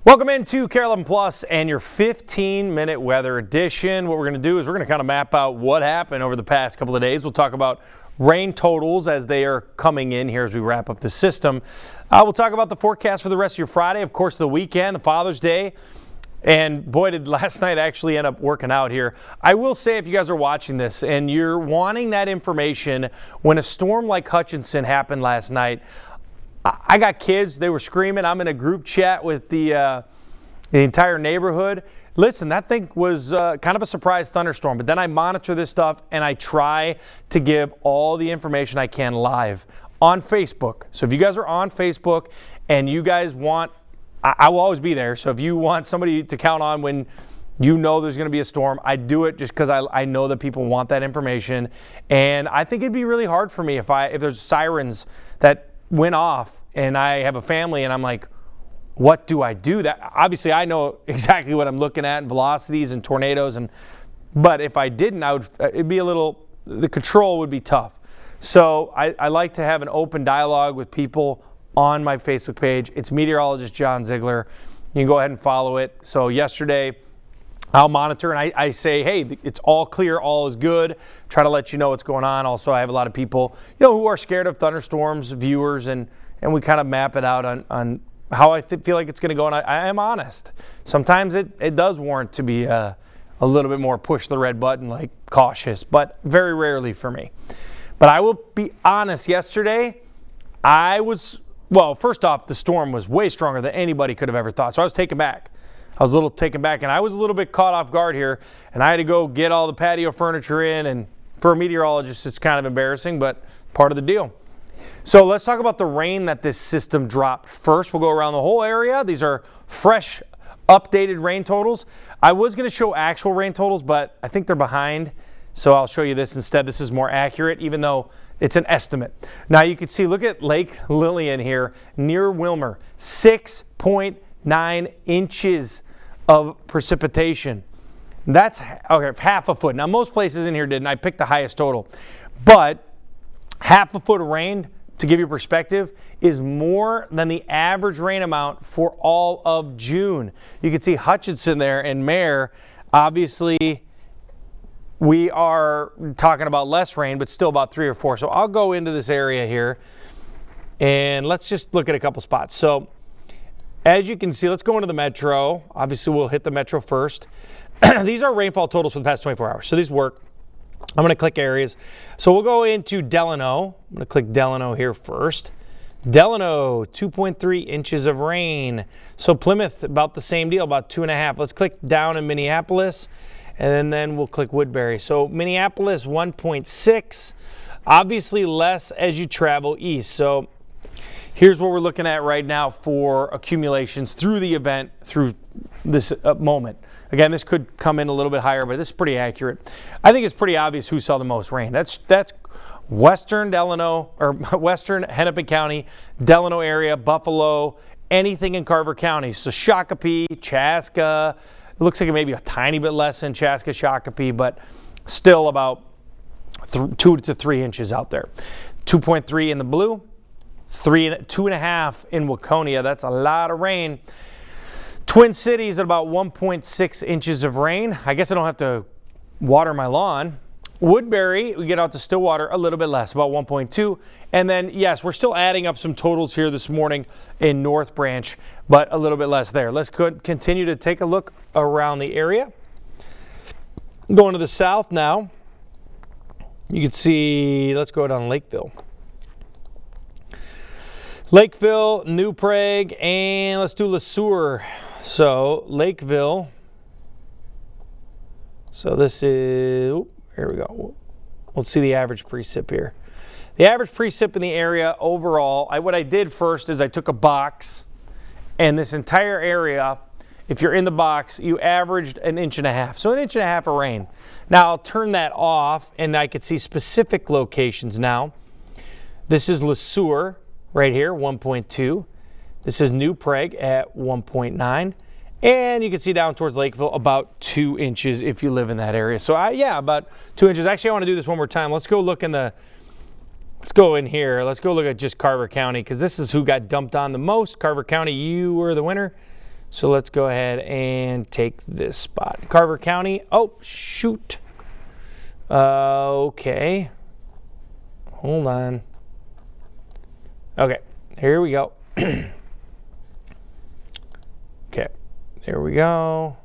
Welcome into KARE 11 Plus and your 15-minute weather edition. What we're going to do is we're going to kind of map out what happened over the past couple of days. We'll talk about rain totals as they are coming in here as we wrap up the system. We'll talk about the forecast for the rest of your Friday, of course, the weekend, the Father's Day. And boy, did last night actually end up working out here. I will say, if you guys are watching this and you're wanting that information, when a storm like Hutchinson happened last night, I got kids, they were screaming. I'm in a group chat with the entire neighborhood. Listen, that thing was kind of a surprise thunderstorm, but then I monitor this stuff and I try to give all the information I can live on Facebook. So if you guys are on Facebook and you guys want, I will always be there. So if you want somebody to count on when you know there's going to be a storm, I do it just because I know that people want that information. And I think it'd be really hard for me if there's sirens that went off and I have a family and I'm like, what do I do? That obviously I know exactly what I'm looking at and velocities and tornadoes, but if I didn't, it'd be the control would be tough. So I like to have an open dialogue with people on my Facebook page. It's meteorologist John Ziegler. You can go ahead and follow it. So yesterday I'll monitor and I say, hey, it's all clear, all is good. Try to let you know what's going on. Also, I have a lot of people, who are scared of thunderstorms, viewers, and we kind of map it out on how I feel like it's going to go. And I am honest. Sometimes it does warrant to be a little bit more push the red button, like cautious, but very rarely for me. But I will be honest, yesterday, first off, the storm was way stronger than anybody could have ever thought. So I was taken back. I was a little taken back, and I was a little bit caught off guard here, and I had to go get all the patio furniture in, and for a meteorologist, it's kind of embarrassing, but part of the deal. So let's talk about the rain that this system dropped. First, we'll go around the whole area. These are fresh, updated rain totals. I was going to show actual rain totals, but I think they're behind, so I'll show you this instead. This is more accurate, even though it's an estimate. Now, you can see, look at Lake Lillian here, near Wilmer, 6.9 inches of precipitation. That's half a foot. Now, most places in here didn't. I picked the highest total. But half a foot of rain, to give you perspective, is more than the average rain amount for all of June. You can see Hutchinson there and Mare. Obviously, we are talking about less rain, but still about 3 or 4. So I'll go into this area here, and let's just look at a couple spots. So as you can see, let's go into the metro. Obviously, we'll hit the metro first. These are rainfall totals for the past 24 hours, so these work. I'm going to click areas. So we'll go into Delano. I'm going to click Delano here first. Delano, 2.3 inches of rain. So Plymouth, about the same deal, about 2.5. Let's click down in Minneapolis, and then we'll click Woodbury. So Minneapolis, 1.6. Obviously less as you travel east. So here's what we're looking at right now for accumulations through the event, through this moment. Again, this could come in a little bit higher, but this is pretty accurate. I think it's pretty obvious who saw the most rain. That's western Delano, or western Hennepin County, Delano area, Buffalo, anything in Carver County. So Shakopee, Chaska, it looks like it may be a tiny bit less than Chaska, Shakopee, but still about 2 to 3 inches out there. 2.3 in the blue. 2.5 in Waconia. That's a lot of rain. Twin Cities at about 1.6 inches of rain. I guess I don't have to water my lawn. Woodbury, we get out to Stillwater, a little bit less, about 1.2. And then, yes, we're still adding up some totals here this morning in North Branch, but a little bit less there. Let's continue to take a look around the area. Going to the south now. You can see, let's go down Lakeville. Lakeville, New Prague, and let's do Le Sueur. So Lakeville. So this is, here we go. Let's see the average precip here. The average precip in the area overall, what I did first is I took a box, and this entire area, if you're in the box, you averaged 1.5 inches. So 1.5 inches of rain. Now I'll turn that off, and I can see specific locations now. This is Le Sueur. Right here, 1.2. This is New Prague at 1.9. And you can see down towards Lakeville, about 2 inches if you live in that area. So about 2 inches. Actually, I want to do this one more time. Let's go look let's go in here. Let's go look at just Carver County, because this is who got dumped on the most. Carver County, you were the winner. So let's go ahead and take this spot. Carver County. Oh, shoot. Okay. Hold on. Okay, here we go. Okay, there we go.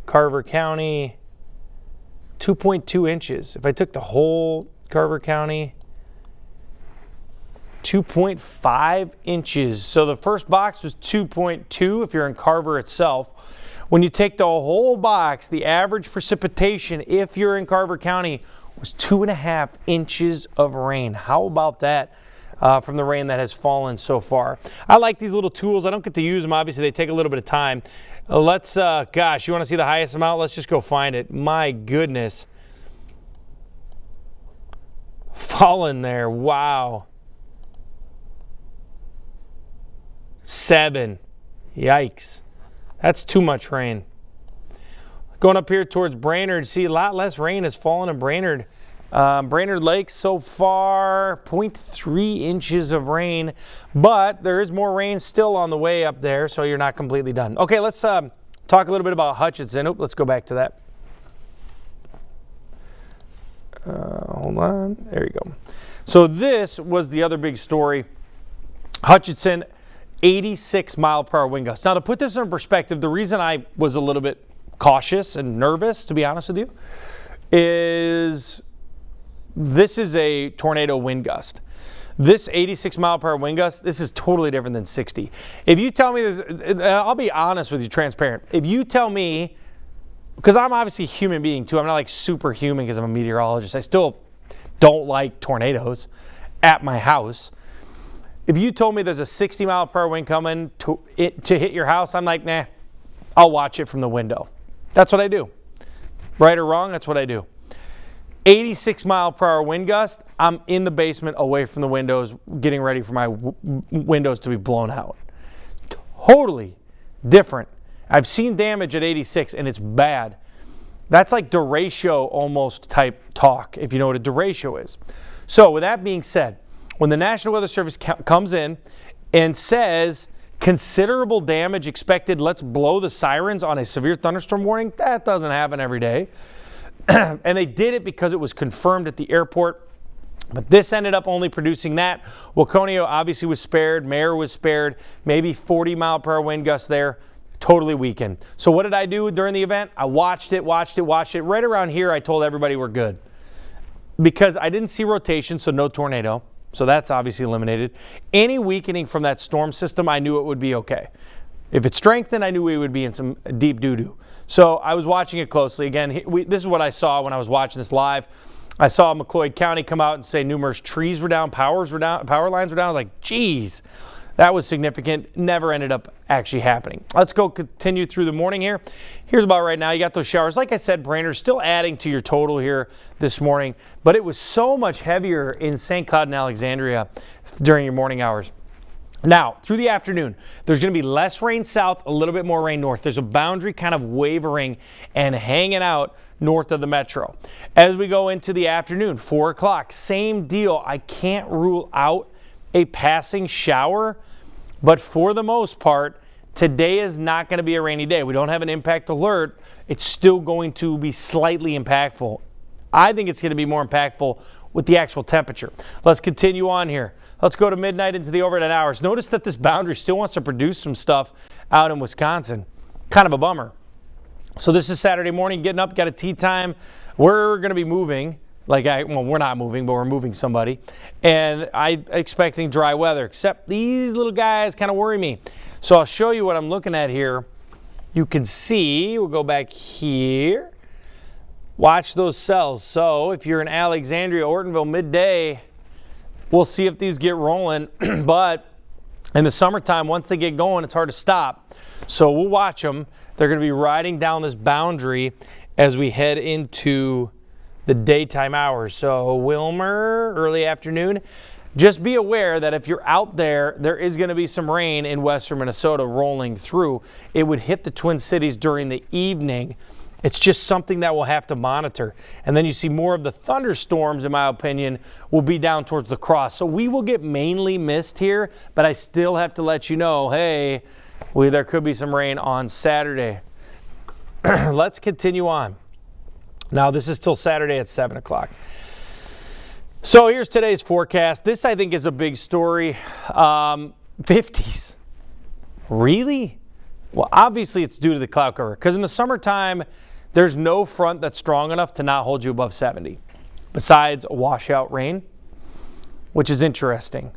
Carver County, 2.2 inches. If I took the whole Carver County, 2.5 inches. So the first box was 2.2 if you're in Carver itself. When you take the whole box, the average precipitation, if you're in Carver County, was 2.5 inches of rain. How about that from the rain that has fallen so far? I like these little tools. I don't get to use them. Obviously, they take a little bit of time. Let's, gosh, you want to see the highest amount? Let's just go find it. My goodness. Fallen there. Wow. 7. Yikes. That's too much rain. Going up here towards Brainerd, see a lot less rain has fallen in Brainerd. Brainerd Lake so far, 0.3 inches of rain, but there is more rain still on the way up there, so you're not completely done. Okay, let's talk a little bit about Hutchinson. Oop, let's go back to that. Hold on. There you go. So this was the other big story. Hutchinson, 86 mile per hour wind gusts. Now, to put this in perspective, the reason I was a little bit cautious and nervous, to be honest with you, is this is a tornado wind gust. This 86 mile per hour wind gust, this is totally different than 60. If you tell me this, I'll be honest with you, transparent. If you tell me, because I'm obviously a human being too, I'm not like superhuman because I'm a meteorologist. I still don't like tornadoes at my house. If you told me there's a 60 mile per hour wind coming to hit your house, I'm like, nah, I'll watch it from the window. That's what I do. Right or wrong, that's what I do. 86 mile per hour wind gust, I'm in the basement away from the windows, getting ready for my windows to be blown out. Totally different. I've seen damage at 86 and it's bad. That's like derecho almost type talk, if you know what a derecho is. So with that being said, when the National Weather Service comes in and says considerable damage expected, let's blow the sirens on a severe thunderstorm warning, that doesn't happen every day. And they did it because it was confirmed at the airport. But this ended up only producing that. Waconio obviously was spared. Mayor was spared. Maybe 40 mile per hour wind gusts there. Totally weakened. So what did I do during the event? I watched it. Right around here, I told everybody we're good. Because I didn't see rotation, so no tornado. So that's obviously eliminated. Any weakening from that storm system, I knew it would be okay. If it strengthened, I knew we would be in some deep doo-doo. So I was watching it closely. Again, this is what I saw when I was watching this live. I saw McCloyd County come out and say numerous trees were down, power lines were down. I was like, geez, that was significant. Never ended up actually happening. Let's go continue through the morning here. Here's about right now. You got those showers. Like I said, Brainerd still adding to your total here this morning, but it was so much heavier in St. Cloud and Alexandria during your morning hours. Now, through the afternoon, there's going to be less rain south, a little bit more rain north. There's a boundary kind of wavering and hanging out north of the metro. As we go into the afternoon, 4 o'clock, same deal. I can't rule out a passing shower, but for the most part, today is not going to be a rainy day. We don't have an impact alert. It's still going to be slightly impactful. I think it's going to be more impactful with the actual temperature. Let's continue on here. Let's go to midnight into the overnight hours. Notice that this boundary still wants to produce some stuff out in Wisconsin. Kind of a bummer. So this is Saturday morning, getting up, got a tea time. We're going to be moving. Well, we're not moving, but we're moving somebody. And I'm expecting dry weather, except these little guys kind of worry me. So I'll show you what I'm looking at here. You can see, we'll go back here. Watch those cells. So if you're in Alexandria, Ortonville, midday, we'll see if these get rolling. But in the summertime, once they get going, it's hard to stop. So we'll watch them. They're going to be riding down this boundary as we head into the daytime hours. So Wilmer, early afternoon. Just be aware that if you're out there, there is going to be some rain in western Minnesota rolling through. It would hit the Twin Cities during the evening. It's just something that we'll have to monitor. And then you see more of the thunderstorms, in my opinion, will be down towards the cross. So we will get mainly mist here, but I still have to let you know, hey, there could be some rain on Saturday. Let's continue on. Now, this is till Saturday at 7 o'clock. So here's today's forecast. This, I think, is a big story. 50s. Really? Well, obviously, it's due to the cloud cover. Because in the summertime, there's no front that's strong enough to not hold you above 70, besides a washout rain, which is interesting.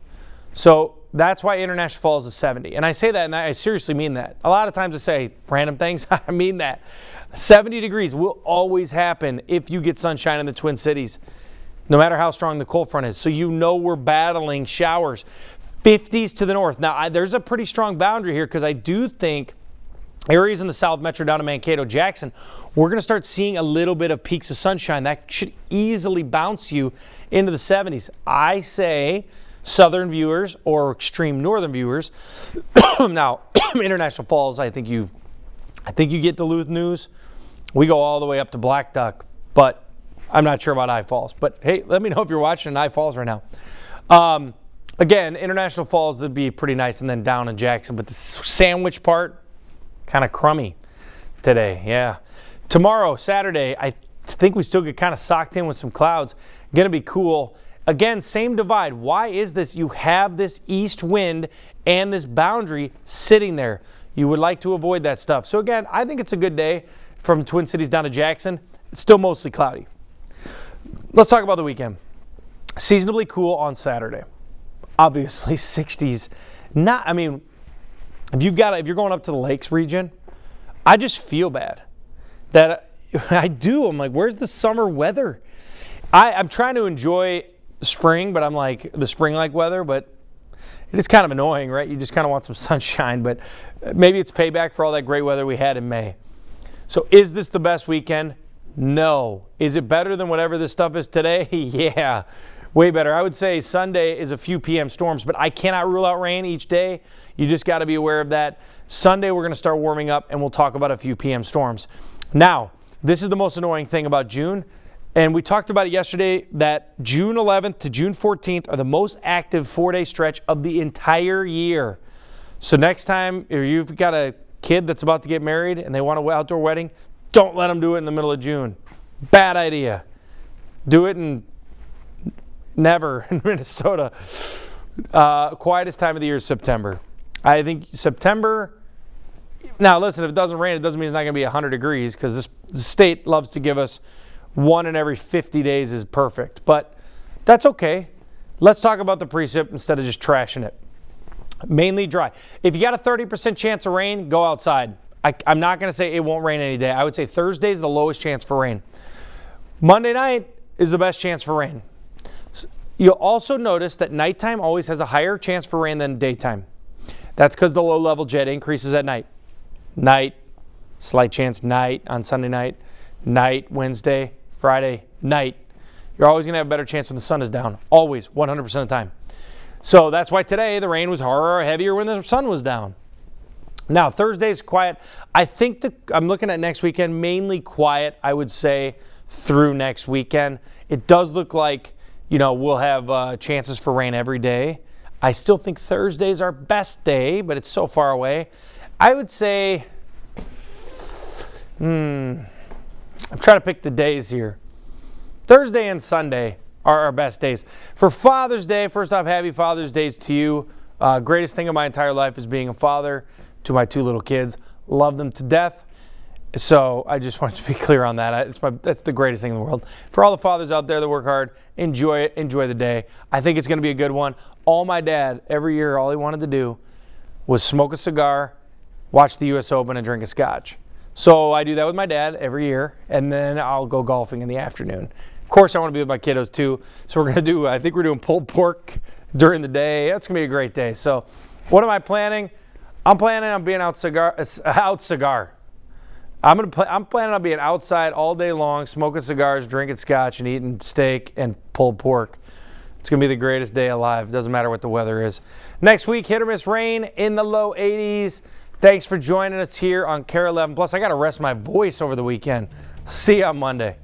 So that's why International Falls is 70. And I say that, and I seriously mean that. A lot of times I say random things. I mean that. 70 degrees will always happen if you get sunshine in the Twin Cities, no matter how strong the cold front is. So you know we're battling showers. 50s to the north. Now, there's a pretty strong boundary here because I do think areas in the South Metro down to Mankato, Jackson, we're going to start seeing a little bit of peaks of sunshine. That should easily bounce you into the 70s. I say southern viewers or extreme northern viewers. Now, International Falls, I think you get Duluth News. We go all the way up to Black Duck, but I'm not sure about I Falls. But hey, let me know if you're watching I Falls right now. Again, International Falls would be pretty nice, and then down in Jackson. But the sandwich part, kind of crummy today, yeah. Tomorrow, Saturday, I think we still get kind of socked in with some clouds. Going to be cool. Again, same divide. Why is this? You have this east wind and this boundary sitting there. You would like to avoid that stuff. So again, I think it's a good day from Twin Cities down to Jackson. It's still mostly cloudy. Let's talk about the weekend. Seasonably cool on Saturday. Obviously, 60s. If you're going up to the lakes region, I just feel bad that I do. I'm like, where's the summer weather? I'm trying to enjoy spring, but I'm like the spring-like weather, but it is kind of annoying, right? You just kind of want some sunshine, but maybe it's payback for all that great weather we had in May. So is this the best weekend? No. Is it better than whatever this stuff is today? Yeah. Way better. I would say Sunday is a few p.m. storms, but I cannot rule out rain each day. You just got to be aware of that. Sunday, we're going to start warming up, and we'll talk about a few p.m. storms. Now, this is the most annoying thing about June, and we talked about it yesterday, that June 11th to June 14th are the most active 4-day stretch of the entire year. So next time, if you've got a kid that's about to get married and they want an outdoor wedding, don't let them do it in the middle of June. Bad idea. Do it in Minnesota. Quietest time of the year is September. I think September. Now, listen, if it doesn't rain, it doesn't mean it's not going to be 100 degrees because the state loves to give us 1 in every 50 days is perfect. But that's okay. Let's talk about the precip instead of just trashing it. Mainly dry. If you got a 30% chance of rain, go outside. I'm not going to say it won't rain any day. I would say Thursday is the lowest chance for rain. Monday night is the best chance for rain. You'll also notice that nighttime always has a higher chance for rain than daytime. That's because the low-level jet increases at night. Night, slight chance night on Sunday night Wednesday, Friday, night. You're always going to have a better chance when the sun is down. Always, 100% of the time. So that's why today the rain was harder or heavier when the sun was down. Now, Thursday's quiet. I think I'm looking at next weekend, mainly quiet, I would say, through next weekend. It does look like we'll have chances for rain every day. I still think Thursday's our best day, but it's so far away. I would say, I'm trying to pick the days here. Thursday and Sunday are our best days. For Father's Day, first off, happy Father's Day to you. Greatest thing of my entire life is being a father to my 2 little kids. Love them to death. So I just wanted to be clear on that. That's the greatest thing in the world. For all the fathers out there that work hard, enjoy it. Enjoy the day. I think it's going to be a good one. My dad, every year, all he wanted to do was smoke a cigar, watch the U.S. Open, and drink a scotch. So I do that with my dad every year, and then I'll go golfing in the afternoon. Of course, I want to be with my kiddos too. So I think we're doing pulled pork during the day. That's going to be a great day. So what am I planning? I'm planning on being out cigar. I'm planning on being outside all day long, smoking cigars, drinking scotch, and eating steak and pulled pork. It's going to be the greatest day alive. Doesn't matter what the weather is. Next week, hit or miss rain in the low 80s. Thanks for joining us here on KARE 11 Plus. I got to rest my voice over the weekend. See you on Monday.